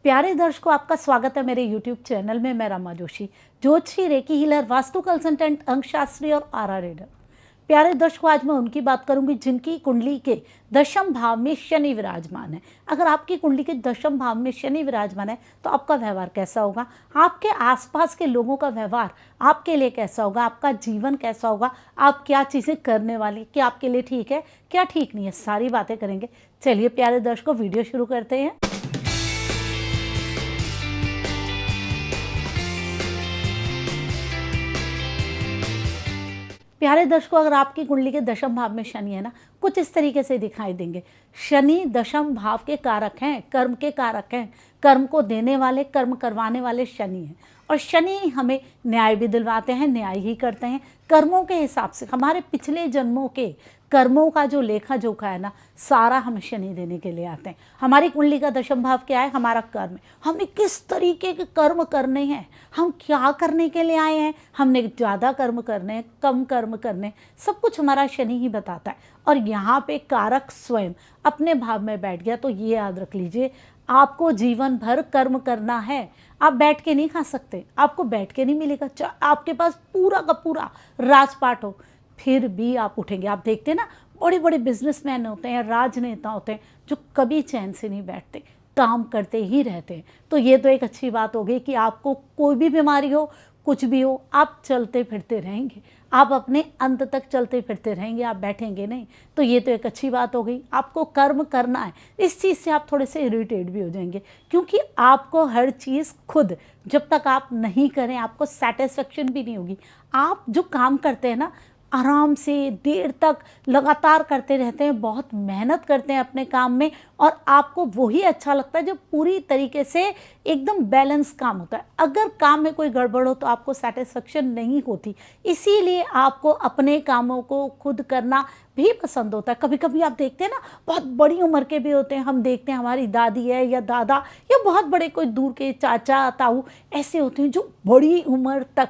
प्यारे दर्शकों, आपका स्वागत है मेरे YouTube चैनल में। मैं रमा जोशी, ज्योतिषी, रेकी हीलर, वास्तु कंसल्टेंट, अंकशास्त्री और आरा रीडर। प्यारे दर्शकों, आज मैं उनकी बात करूंगी जिनकी कुंडली के दशम भाव में शनि विराजमान है। अगर आपकी कुंडली के दशम भाव में शनि विराजमान है तो आपका व्यवहार कैसा होगा, आपके आसपास के लोगों का व्यवहार आपके लिए कैसा होगा, आपका जीवन कैसा होगा, आप क्या चीज़ें करने वाली, क्या आपके लिए ठीक है, क्या ठीक नहीं है, सारी बातें करेंगे। चलिए प्यारे दर्शकों, वीडियो शुरू करते हैं। प्यारे दर्शकों, अगर आपकी कुंडली के दशम भाव में शनि है ना, कुछ इस तरीके से दिखाई देंगे। शनि दशम भाव के कारक हैं, कर्म के कारक हैं, कर्म को देने वाले, कर्म करवाने वाले शनि हैं। और शनि हमें न्याय भी दिलवाते हैं, न्याय ही करते हैं। कर्मों के हिसाब से हमारे पिछले जन्मों के कर्मों का जो लेखा जोखा है ना, सारा हम शनि देने के लिए आते हैं। हमारी कुंडली का दशम भाव क्या है? हमारा कर्म है। हमें किस तरीके के कर्म करने हैं, हम क्या करने के लिए आए हैं, हमने ज़्यादा कर्म करने हैं, कम कर्म करने, सब कुछ हमारा शनि ही बताता है। और यहाँ पे कारक स्वयं अपने भाव में बैठ गया तो ये याद रख लीजिए, आपको जीवन भर कर्म करना है। आप बैठ के नहीं खा सकते, आपको बैठ के नहीं मिलेगा। आपके पास पूरा का पूरा राजपाट हो फिर भी आप उठेंगे। आप देखते हैं ना, बड़े बड़े बिजनेसमैन होते हैं, राजनेता होते हैं, जो कभी चैन से नहीं बैठते, काम करते ही रहते हैं। तो ये तो एक अच्छी बात हो गई कि आपको कोई भी बीमारी हो, कुछ भी हो, आप चलते फिरते रहेंगे, आप अपने अंत तक चलते फिरते रहेंगे, आप बैठेंगे नहीं। तो ये तो एक अच्छी बात हो गई। आपको कर्म करना है, इस चीज़ से आप थोड़े से इरिटेट भी हो जाएंगे, क्योंकि आपको हर चीज़ खुद जब तक आप नहीं करें आपको सेटिस्फेक्शन भी नहीं होगी। आप जो काम करते हैं ना, आराम से देर तक लगातार करते रहते हैं, बहुत मेहनत करते हैं अपने काम में, और आपको वही अच्छा लगता है जो पूरी तरीके से एकदम बैलेंस काम होता है। अगर काम में कोई गड़बड़ हो तो आपको सेटिस्फेक्शन नहीं होती। इसीलिए आपको अपने कामों को खुद करना भी पसंद होता है। कभी कभी आप देखते हैं ना, बहुत बड़ी उम्र के भी होते हैं, हम देखते हैं हमारी दादी है या दादा या बहुत बड़े कोई दूर के चाचा ताऊ ऐसे होते हैं जो बड़ी उम्र तक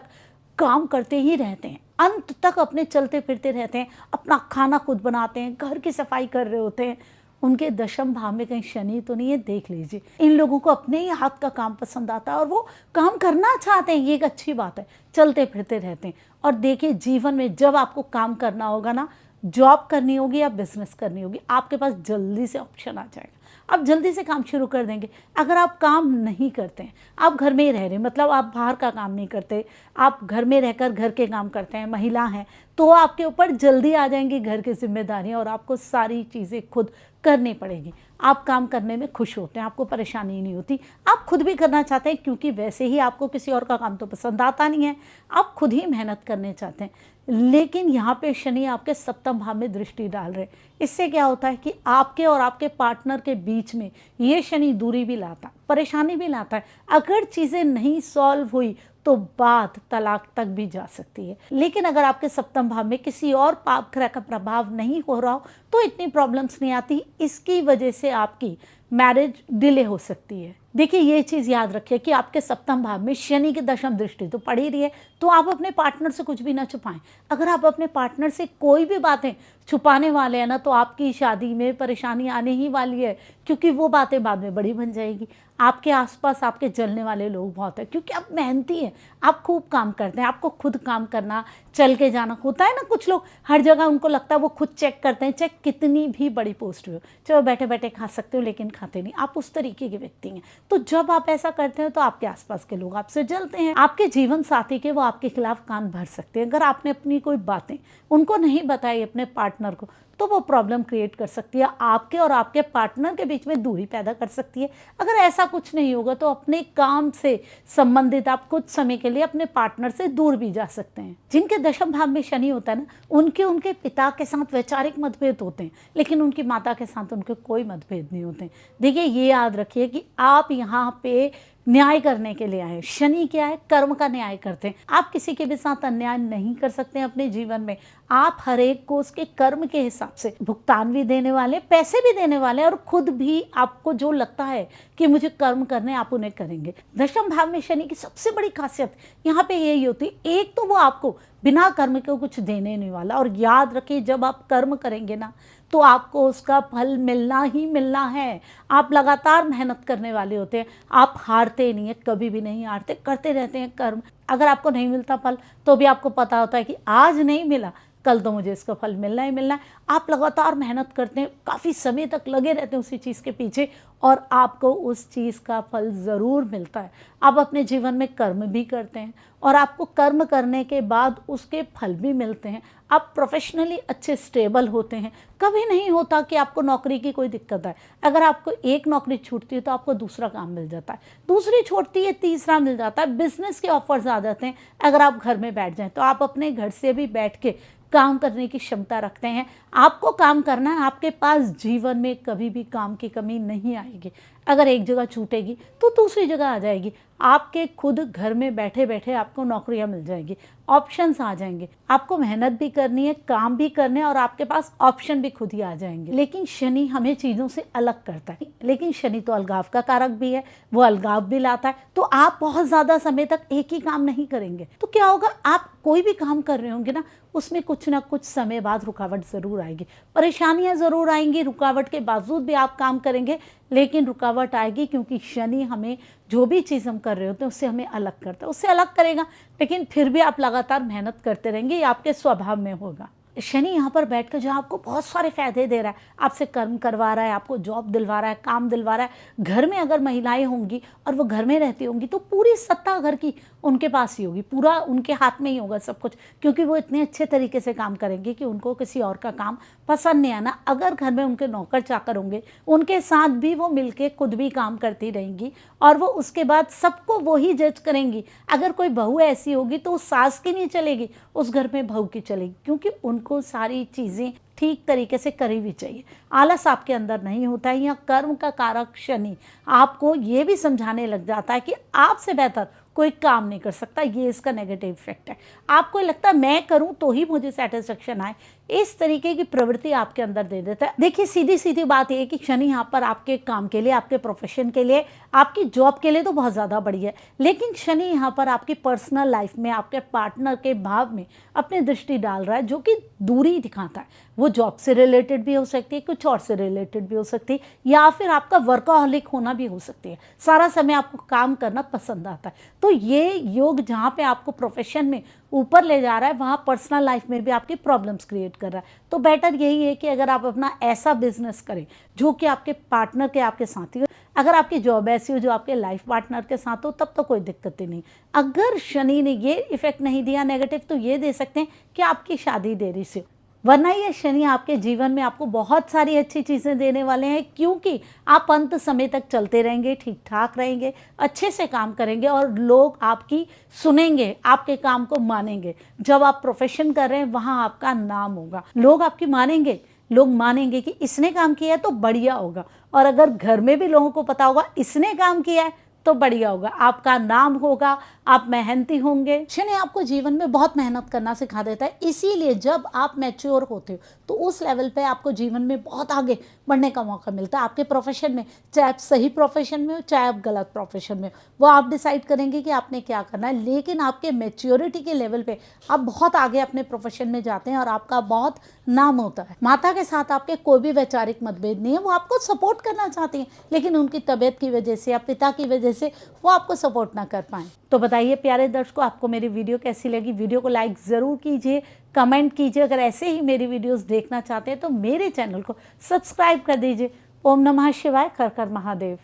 काम करते ही रहते हैं, अंत तक अपने चलते फिरते रहते हैं, अपना खाना खुद बनाते हैं, घर की सफाई कर रहे होते हैं। उनके दशम भाव में कहीं शनि तो नहीं है? देख लीजिए। इन लोगों को अपने ही हाथ का काम पसंद आता है और वो काम करना चाहते हैं, ये एक अच्छी बात है, चलते फिरते रहते हैं। और देखिए, जीवन में जब आपको काम करना होगा ना, जॉब करनी होगी या बिजनेस करनी होगी, आपके पास जल्दी से ऑप्शन आ जाएगा, आप जल्दी से काम शुरू कर देंगे। अगर आप काम नहीं करते हैं, आप घर में ही रह रहे, मतलब आप बाहर का काम नहीं करते, आप घर में रहकर घर के काम करते हैं, महिला हैं, तो आपके ऊपर जल्दी आ जाएंगी घर की जिम्मेदारियां और आपको सारी चीज़ें खुद करनी पड़ेगी। आप काम करने में खुश होते हैं, आपको परेशानी नहीं होती, आप खुद भी करना चाहते हैं, क्योंकि वैसे ही आपको किसी और का काम तो पसंद आता नहीं है, आप खुद ही मेहनत करने चाहते हैं। लेकिन यहाँ पे शनि आपके सप्तम भाव में दृष्टि डाल रहे, इससे क्या होता है कि आपके और आपके पार्टनर के बीच में ये शनि दूरी भी लाता है, परेशानी भी लाता है। अगर चीज़ें नहीं सॉल्व हुई तो बात तलाक तक भी जा सकती है। लेकिन अगर आपके सप्तम भाव में किसी और पाप ग्रह का प्रभाव नहीं हो रहा हो तो इतनी प्रॉब्लम्स नहीं आती। इसकी वजह से आपकी मैरिज डिले हो सकती है। देखिए, ये चीज़ याद रखिए कि आपके सप्तम भाव में शनि की दशम दृष्टि तो पड़ी रही है, तो आप अपने पार्टनर से कुछ भी ना छुपाएं। अगर आप अपने पार्टनर से कोई भी बातें छुपाने वाले हैं ना, तो आपकी शादी में परेशानी आने ही वाली है, क्योंकि वो बातें बाद में बड़ी बन जाएगी। आपके आसपास आपके जलने वाले लोग बहुत हैं, क्योंकि आप मेहनती हैं, आप खूब काम करते हैं, आपको खुद काम करना, चल के जाना होता है ना। कुछ लोग हर जगह उनको लगता है वो खुद चेक करते हैं, चाहे कितनी भी बड़ी पोस्ट हो, चलो बैठे बैठे खा सकते हो लेकिन खाते नहीं, आप उस तरीके के व्यक्ति हैं। तो जब आप ऐसा करते हैं तो आपके आसपास के लोग आपसे जलते हैं, आपके जीवन साथी के वो आपके खिलाफ कान भर सकते हैं। अगर आपने अपनी कोई बातें उनको नहीं बताई अपने पार्टनर को, तो वो प्रॉब्लम क्रिएट कर सकती है, आपके और आपके पार्टनर के बीच में दूरी पैदा कर सकती है। अगर ऐसा कुछ नहीं होगा तो अपने काम से संबंधित आप कुछ समय के लिए अपने पार्टनर से दूर भी जा सकते हैं। जिनके दशम भाव में शनि होता है ना, उनके पिता के साथ वैचारिक मतभेद होते हैं, लेकिन उनकी माता के साथ उनके कोई मतभेद नहीं होते। देखिए, ये याद रखिए कि आप यहाँ पे न्याय करने के लिए आए। शनि क्या है? कर्म का न्याय करते हैं। आप किसी के भी साथ अन्याय नहीं कर सकते अपने जीवन में। आप हर एक को उसके कर्म के हिसाब से भुगतान भी देने वाले, पैसे भी देने वाले, और खुद भी आपको जो लगता है कि मुझे कर्म करने, आप उन्हें करेंगे। दशम भाव में शनि की सबसे बड़ी खासियत यहाँ पे यही होती है, एक तो वो आपको बिना कर्म के कुछ देने नहीं वाला, और याद रखिए जब आप कर्म करेंगे ना तो आपको उसका फल मिलना ही मिलना है। आप लगातार मेहनत करने वाले होते हैं, आप हारते नहीं है, कभी भी नहीं हारते, करते रहते हैं कर्म। अगर आपको नहीं मिलता फल तो भी आपको पता होता है कि आज नहीं मिला, कल तो मुझे इसका फल मिलना ही मिलना है। आप लगातार मेहनत करते हैं, काफ़ी समय तक लगे रहते हैं उसी चीज़ के पीछे, और आपको उस चीज़ का फल ज़रूर मिलता है। आप अपने जीवन में कर्म भी करते हैं और आपको कर्म करने के बाद उसके फल भी मिलते हैं। आप प्रोफेशनली अच्छे स्टेबल होते हैं। कभी नहीं होता कि आपको नौकरी की कोई दिक्कत है। अगर आपको एक नौकरी छूटती है तो आपको दूसरा काम मिल जाता है, दूसरी छूटती है तीसरा मिल जाता है, बिजनेस के ऑफर्स आ जाते हैं। अगर आप घर में बैठ जाएं तो आप अपने घर से भी बैठ के काम करने की क्षमता रखते हैं। आपको काम करना है, आपके पास जीवन में कभी भी काम की कमी नहीं आएगी। अगर एक जगह छूटेगी तो दूसरी जगह आ जाएगी। आपके खुद घर में बैठे बैठे आपको नौकरियां मिल जाएंगी, ऑप्शंस आ जाएंगे। आपको मेहनत भी करनी है, काम भी करने, और आपके पास ऑप्शन भी खुद ही आ जाएंगे। लेकिन शनि हमें चीज़ों से अलग करता है। लेकिन शनि तो अलगाव का कारक भी है, वो अलगाव भी लाता है। तो आप बहुत ज़्यादा समय तक एक ही काम नहीं करेंगे तो क्या होगा, आप कोई भी काम कर रहे होंगे ना, उसमें कुछ ना कुछ समय बाद रुकावट ज़रूर आएगी, परेशानियां ज़रूर आएंगी। रुकावट के बावजूद भी आप काम करेंगे, लेकिन रुकावट आएगी, क्योंकि शनि हमें जो भी चीज़ हम कर रहे होते हैं उससे हमें अलग करता है, उससे अलग करेगा। लेकिन फिर भी आप लगातार मेहनत करते रहेंगे, ये आपके स्वभाव में होगा। शनि यहाँ पर बैठकर जो आपको बहुत सारे फायदे दे रहा है, आपसे कर्म करवा रहा है, आपको जॉब दिलवा रहा है, काम दिलवा रहा है। घर में अगर महिलाएं होंगी और वो घर में रहती होंगी तो पूरी सत्ता घर की उनके पास ही होगी, पूरा उनके हाथ में ही होगा सब कुछ, क्योंकि वो इतने अच्छे तरीके से काम करेंगे कि उनको किसी और का काम पसंद नहीं आना। अगर घर में उनके नौकर चाकर होंगे, उनके साथ भी वो मिलके खुद भी काम करती रहेंगी, और वो उसके बाद सबको वही जज करेंगी। अगर कोई बहू ऐसी होगी तो उस सास की नहीं चलेगी, उस घर में बहू की चलेगी, क्योंकि उनको सारी चीज़ें ठीक तरीके से करी भी चाहिए। आलस आपके अंदर नहीं होता है। यहाँ कर्म का कारक शनि आपको ये भी समझाने लग जाता है कि आपसे बेहतर कोई काम नहीं कर सकता। ये इसका नेगेटिव इफेक्ट है। आपको लगता है मैं करूं तो ही मुझे सेटिस्फेक्शन आए, इस तरीके की प्रवृत्ति आपके अंदर दे देता है। देखिए सीधी सीधी बात यह है कि शनि यहाँ पर आपके काम के लिए, आपके प्रोफेशन के लिए, आपकी जॉब के लिए तो बहुत ज़्यादा बढ़िया है, लेकिन शनि यहाँ पर आपकी पर्सनल लाइफ में, आपके पार्टनर के भाव में अपनी दृष्टि डाल रहा है, जो कि दूरी दिखाता है। वो जॉब से रिलेटेड भी हो सकती है, कुछ और से रिलेटेड भी हो सकती है, या फिर आपका वर्कaholic होना भी हो सकती है। सारा समय आपको काम करना पसंद आता है। तो ये योग जहाँ पे आपको प्रोफेशन में ऊपर ले जा रहा है, वहाँ पर्सनल लाइफ में भी आपकी प्रॉब्लम्स क्रिएट कर रहा है। तो बेटर यही है कि अगर आप अपना ऐसा बिजनेस करें जो कि आपके पार्टनर के, आपके साथी हो। अगर आपकी जॉब ऐसी हो जो आपके लाइफ पार्टनर के साथ हो, तब तो कोई दिक्कत ही नहीं। अगर शनि ने ये इफेक्ट नहीं दिया नेगेटिव, तो ये दे सकते हैं कि आपकी शादी देरी से, वरना ये शनि आपके जीवन में आपको बहुत सारी अच्छी चीज़ें देने वाले हैं, क्योंकि आप अंत समय तक चलते रहेंगे, ठीक ठाक रहेंगे, अच्छे से काम करेंगे, और लोग आपकी सुनेंगे, आपके काम को मानेंगे। जब आप प्रोफेशन कर रहे हैं वहाँ आपका नाम होगा, लोग आपकी मानेंगे, लोग मानेंगे कि इसने काम किया है तो बढ़िया होगा। और अगर घर में भी लोगों को पता होगा इसने काम किया है तो बढ़िया होगा, आपका नाम होगा, आप मेहनती होंगे। शनि आपको जीवन में बहुत मेहनत करना सिखा देता है, इसीलिए जब आप मैच्योर होते हो तो उस लेवल पे आपको जीवन में बहुत आगे बढ़ने का मौका मिलता है। आपके प्रोफेशन में, चाहे आप सही प्रोफेशन में हो चाहे आप गलत प्रोफेशन में हो, वो आप डिसाइड करेंगे कि आपने क्या करना है। लेकिन आपके मैच्योरिटी के लेवल पे आप बहुत आगे अपने प्रोफेशन में जाते हैं और आपका बहुत नाम होता है। माता के साथ आपके कोई भी वैचारिक मतभेद नहीं है, वो आपको सपोर्ट करना चाहती हैं, लेकिन उनकी तबीयत की वजह से या पिता की वजह से वो आपको सपोर्ट ना कर पाएँ। तो बताइए प्यारे दर्शकों, आपको मेरी वीडियो कैसी लगी? वीडियो को लाइक ज़रूर कीजिए, कमेंट कीजिए। अगर ऐसे ही मेरी वीडियोस देखना चाहते हैं तो मेरे चैनल को सब्सक्राइब कर दीजिए। ओम नमः शिवाय। कर कर महादेव।